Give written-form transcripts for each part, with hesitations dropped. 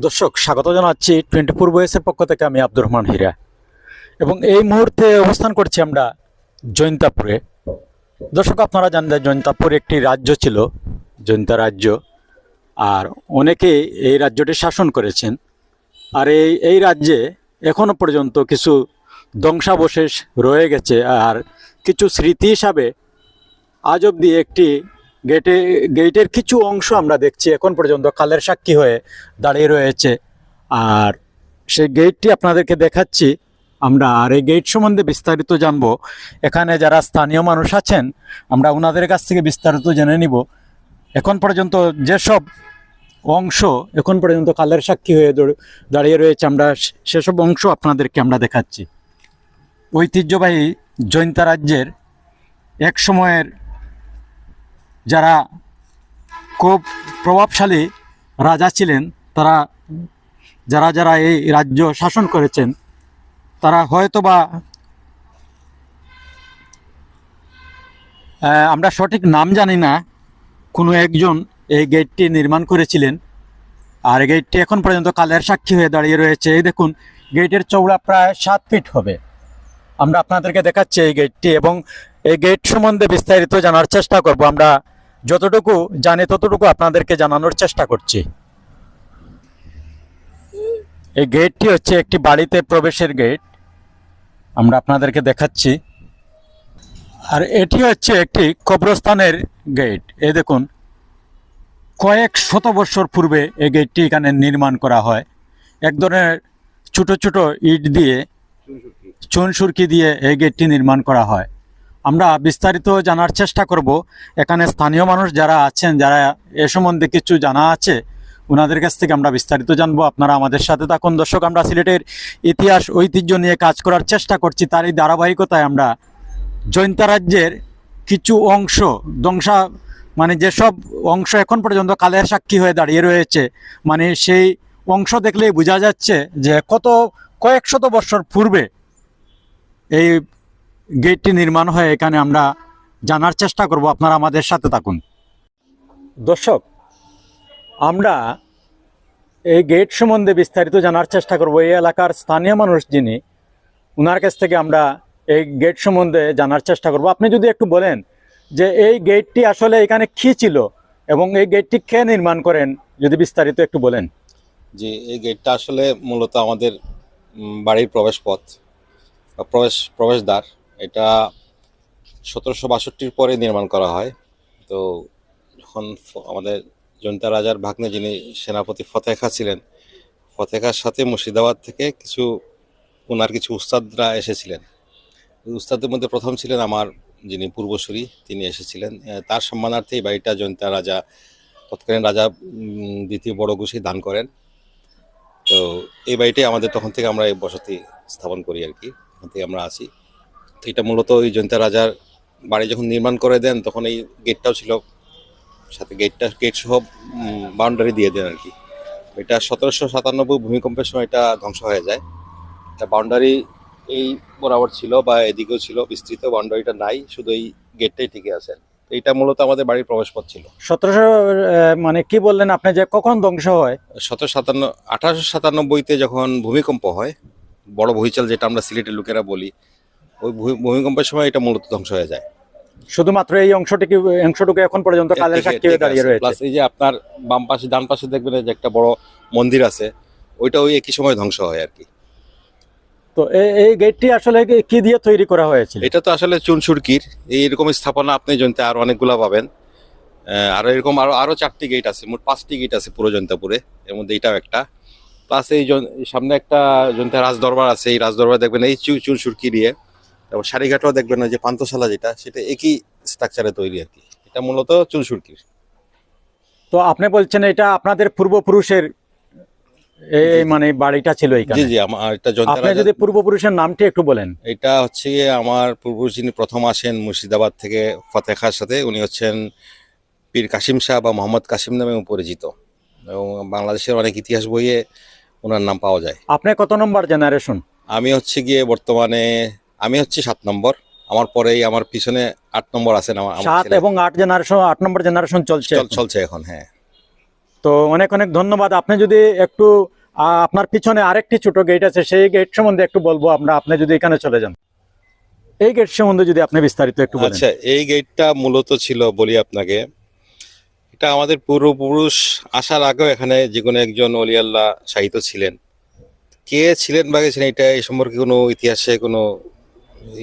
দর্শক স্বাগত জানাচ্ছি 24 ভয়েসের পক্ষ থেকে। আমি আব্দুর রহমান হীরা এবং এই মুহূর্তে অবস্থান করছি আমরা জৈন্তাপুরে। দর্শক আপনারা জানেন যে জৈন্তাপুর একটি রাজ্য ছিল, জৈন্তা রাজ্য। আর অনেকেই এই রাজ্যটি শাসন করেছেন। আর এই রাজ্যে এখনো পর্যন্ত কিছু ধ্বংসাবশেষ রয়ে গেছে। আর কিছু স্মৃতি হিসাবে আজ অবধি একটি গেটের কিছু অংশ আমরা দেখছি এখন পর্যন্ত কালের সাক্ষী হয়ে দাঁড়িয়ে রয়েছে। আর সেই গেটটি আপনাদেরকে দেখাচ্ছি আমরা। আর এই গেট সম্বন্ধে বিস্তারিত জানবো। এখানে যারা স্থানীয় মানুষ আছেন আমরা ওনাদের কাছ থেকে বিস্তারিত জেনে নিব। এখন পর্যন্ত যেসব অংশ এখন পর্যন্ত কালের সাক্ষী হয়ে দাঁড়িয়ে রয়েছে, আমরা সেসব অংশ আপনাদেরকে আমরা দেখাচ্ছি। ঐতিহ্যবাহী জৈন্তা রাজ্যের এক সময়ের যারা খুব প্রভাবশালী রাজা ছিলেন, তারা যারা যারা এই রাজ্য শাসন করেছেন, তারা হয়তোবা আমরা সঠিক নাম জানি না, কোনো একজন এই গেটটি নির্মাণ করেছিলেন। আর এই গেটটি এখন পর্যন্ত কালের সাক্ষী হয়ে দাঁড়িয়ে রয়েছে। এই দেখুন, গেটের চওড়া প্রায় 7 ফিট হবে। আমরা আপনাদেরকে দেখাচ্ছি এই গেটটি এবং এই গেট সম্বন্ধে বিস্তারিত জানার চেষ্টা করব। আমরা যতটুকু জানি ততটুকু আপনাদেরকে জানানোর চেষ্টা করছি। এই গেটটি হচ্ছে একটি বাড়িতে প্রবেশের গেট, আমরা আপনাদেরকে দেখাচ্ছি। আর এটি হচ্ছে একটি কবরস্থানের গেট। এই দেখুন, কয়েক শত বছর পূর্বে এই গেটটি এখানে নির্মাণ করা হয়। এক ধরনের ছোট ছোট ইট দিয়ে, চুন সুরকি দিয়ে এই গেটটি নির্মাণ করা হয়। আমরা বিস্তারিত জানার চেষ্টা করব। এখানে স্থানীয় মানুষ যারা আছেন, যারা এ সম্বন্ধে কিছু জানা আছে, ওনাদের কাছ থেকে আমরা বিস্তারিত জানবো। আপনারা আমাদের সাথে থাকুন। দর্শক, আমরা সিলেটের ইতিহাস ঐতিহ্য নিয়ে কাজ করার চেষ্টা করছি। তারই ধারাবাহিকতায় আমরা জৈন্তা রাজ্যের কিছু অংশ যেসব অংশ এখন পর্যন্ত কালের সাক্ষী হয়ে দাঁড়িয়ে রয়েছে, সেই অংশ দেখলেই বোঝা যাচ্ছে যে কয়েক শত বছর পূর্বে এই গেটটি নির্মাণ হয়। এখানে আমরা জানার চেষ্টা করব। আপনারা আমাদের সাথে থাকুন। দর্শক, আমরা এই গেট সম্বন্ধে বিস্তারিত জানার চেষ্টা করব। এই এলাকার স্থানীয় মানুষ যিনি, ওনার কাছ থেকে আমরা এই গেট সম্বন্ধে জানার চেষ্টা করব। আপনি যদি একটু বলেন যে এই গেটটি আসলে এখানে কি ছিল এবং এই গেটটি কে নির্মাণ করেন, যদি বিস্তারিত একটু বলেন। যে এই গেটটা আসলে মূলত আমাদের বাড়ির প্রবেশ পথ বা প্রবেশদ্বার। এটা 1762 পরে নির্মাণ করা হয়। তো যখন আমাদের জৈন্তা রাজার ভাগ্নে যিনি সেনাপতি ফতেহ খাঁ ছিলেন, ফতেহ খাঁর সাথে মুর্শিদাবাদ থেকে ওনার কিছু উস্তাদরা এসেছিলেন। উস্তাদের মধ্যে প্রথম ছিলেন আমার যিনি পূর্বসূরি, তিনি এসেছিলেন। তার সম্মানার্থে এই বাড়িটা জৈন্তা রাজা, তৎকালীন রাজা দ্বিতীয় বড় ঘোষী দান করেন। তো এই বাড়িটাই আমাদের, তখন থেকে আমরা এই বসতি স্থাপন করি আর কি, তখন থেকে আমরা আছি। তো এটা মূলত ওই জৈন্তা রাজার বাড়ি যখন নির্মাণ করে দেন, তখন এই গেটটাও ছিল সাথে, গেট সহ বাউন্ডারি দিয়ে দেন আর কি। এটা 1797 ভূমিকম্পের সময় এটা ধ্বংস হয়ে যায়। এটা বাউন্ডারি এই বরাবর ছিল বা এদিকেও ছিল, বিস্তৃত বাউন্ডারিটা নাই, শুধু এই গেটটাই টিকে আছে। এইটা মূলত আমাদের বাড়ির প্রবেশ পথ ছিল। 1700 কি বললেন আপনি, যে কখন ধ্বংস হয়? 1897-তে যখন ভূমিকম্প হয়, বড় ভূমিচাল যেটা আমরা সিলেটের লোকেরা বলি, ওই ভূমিকম্পের সময় এটা মূলত ধ্বংস হয়ে যায়। শুধুমাত্র এই অংশটুকু এখন পর্যন্ত কালের সাক্ষী হয়ে দাঁড়িয়ে রয়েছে। প্লাস এই যে আপনার বাম পাশে ডান পাশে দেখবেন যে একটা বড় মন্দির আছে, ওইটা ওই একই সময় ধ্বংস হয় আর কি। তো এই গেটটি আসলে কি দিয়ে তৈরি করা হয়েছিল? এটা তো আসলে চুন সুরকির এইরকম স্থাপনা আপনি জৈন্তা আরো অনেকগুলা পাবেন। আর এরকম আরো 4টি গেট আছে, মোট 5টি গেট আছে পুরো জৈন্তাপুরে, এর মধ্যে এটাও একটা। প্লাস এই সামনে একটা জৈন্তা রাজদরবার আছে, এই রাজদরবার দেখবেন এই চুন সুরকি দিয়ে। তারপর সারিঘাটও দেখবেন যে পান্থশালা যেটা, সেটা একই স্ট্রাকচারে তৈরি আর কি। এটা মূলত চুন সুরকির। তো আপনি বলছেন এটা আপনাদের পূর্বপুরুষের বাড়িটা ছিল এখানে? জি জি, আমার এটা জৈন্তা আপনি যদি পূর্বপুরুষের নামটি একটু বলেন। এটা হচ্ছে আমার পূর্বপুরুষ যিনি প্রথম আসেন মুর্শিদাবাদ থেকে ফতেহ খাঁর সাথে, উনি হচ্ছেন পীর কাসিম শাহ বা মোহাম্মদ কাসিম নামে পরিচিত, এবং বাংলাদেশের অনেক ইতিহাস বইয়ে ওনার নাম পাওয়া যায়। আপনি কত নম্বর জেনারেশন? আমি হচ্ছে গিয়ে বর্তমানে আমি হচ্ছে 7 নম্বর। আমার পরেই আমার পিছনে 8 নম্বর আছেন। 7 এবং 8 নম্বর জেনারেশন চলছে চলছে এখন। হ্যাঁ। তো অনেক অনেক ধন্যবাদ। আপনি যদি একটু আপনার পিছনে আরেকটি ছোট গেট আছে, সেই গেট সম্বন্ধে একটু বলবো আমরা, আপনি যদি এখানে চলে যান। এই গেট সম্বন্ধে যদি আপনি বিস্তারিত একটু বলেন। আচ্ছা, এই গেটটা মূলত ছিল, বলি আপনাকে, এটা আমাদের পূর্বপুরুষ আসার আগেও এখানে যে কোনো একজন অলি আল্লাহ শায়িত ছিলেন। কে ছিলেন বা গেছেন এটা এই সম্পর্কে কোনো ইতিহাসে কোনো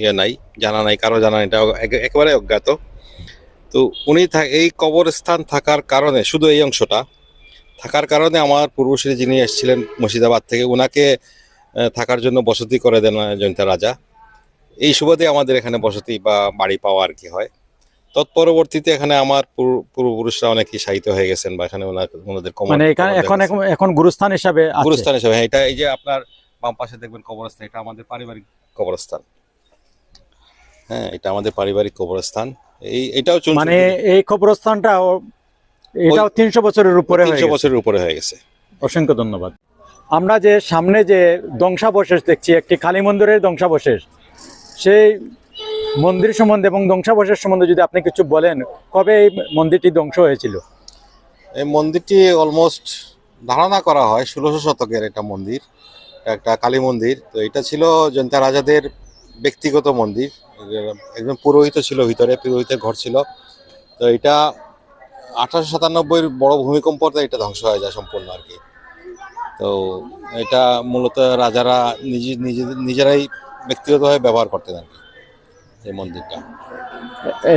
ইয়ে নাই, জানা নাই, কারো জানা নাই, এটা একেবারে অজ্ঞাত। তো উনি এই কবরস্থান থাকার কারণে, শুধু এই অংশটা থাকার কারণে আমার পূর্বসূরি যিনি এসেছিলেন মুর্শিদাবাদ থেকে, ওনাকে থাকার জন্য বসতি করে দেন জয়ন্তা রাজা। এই সুবাদে আমাদের এখানে বসতি বা বাড়ি পাওয়া আর কি হয়। তৎপরবর্তীতে এখানে আমার পূর্বপুরুষরা অনেকেই শায়িত হয়ে গেছেন, বা এখানে ওনাদের মানে এখানে এখন এখন এখন গুরুস্থান হিসাবে আছে। গুরুস্থান হিসেবে, হ্যাঁ, এটা এই যে আপনার বাম পাশে দেখবেন কবরস্থান, এটা আমাদের পারিবারিক কবরস্থান। হ্যাঁ, এটা আমাদের পারিবারিক কবরস্থান। এটাও মানে এই কবরস্থানটা এটাও 300 বছরের উপরে হয়ে 300 গেছে। বছরের উপরে হয়ে গেছে। অসংখ্য ধন্যবাদ। আমরা যে সামনে যে ধ্বংসাবশেষ দেখছি, একটি কালী মন্দিরের ধ্বংসাবশেষ, সেই মন্দির সম্বন্ধে এবং ধ্বংসাবশেষ সম্বন্ধে যদি আপনি কিছু বলেন, কবে এই মন্দিরটি ধ্বংস হয়েছিল? এই মন্দিরটি অলমোস্ট ধারণা করা হয় 1600 শতকের এটা মন্দির, একটা কালী মন্দির। তো এটা ছিল জয়ন্তা রাজাদের ব্যক্তিগত মন্দির। একজন পুরোহিত ছিল ভিতরে, পুরোহিতের ঘর ছিল। তো এটা 1897 বড় ভূমিকম্পতে এটা ধ্বংস হয়ে যায় সম্পূর্ণ আর কি। তো এটা মূলত রাজারা নিজেরাই ব্যক্তিগতভাবে ব্যবহার করতেন আর কি, এই মন্দিরটা।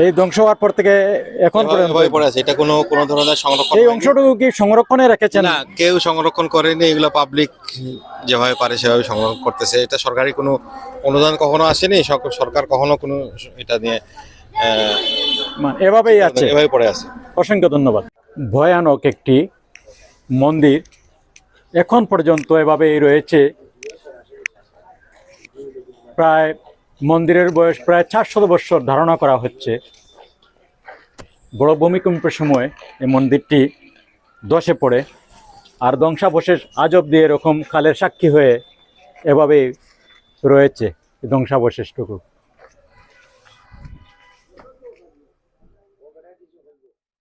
এই ধ্বংস হওয়ার পর থেকে এখন পর্যন্ত এভাবে পড়ে আছে, এটা কোনো কোনো ধরনের সংরক্ষণ এই হয়নি। অংশটুকু কি সংরক্ষণে রেখেছেন? না, কেউ সংরক্ষণ করেনি, এগুলো পাবলিক যেভাবে পারে সেভাবে সংরক্ষণ করতেছে। এটা সরকারি কোনো অনুদান কখনো আসেনি, সরকার কখনো কোনো এটা নিয়ে মানে এভাবেই আছে, এভাবে পড়ে আছে। অসংখ্য ধন্যবাদ। ভয়ানক একটি মন্দির এখন পর্যন্ত এভাবেই রয়েছে। প্রায় মন্দিরের বয়স প্রায় 400 বছর ধারণা করা হচ্ছে। বড় ভূমিকম্পের সময় এই মন্দিরটি ধসে পড়ে, আর ধ্বংসাবশেষ আজ অব্দি এরকম কালের সাক্ষী হয়ে এভাবেই রয়েছে ধ্বংসাবশেষটুকু।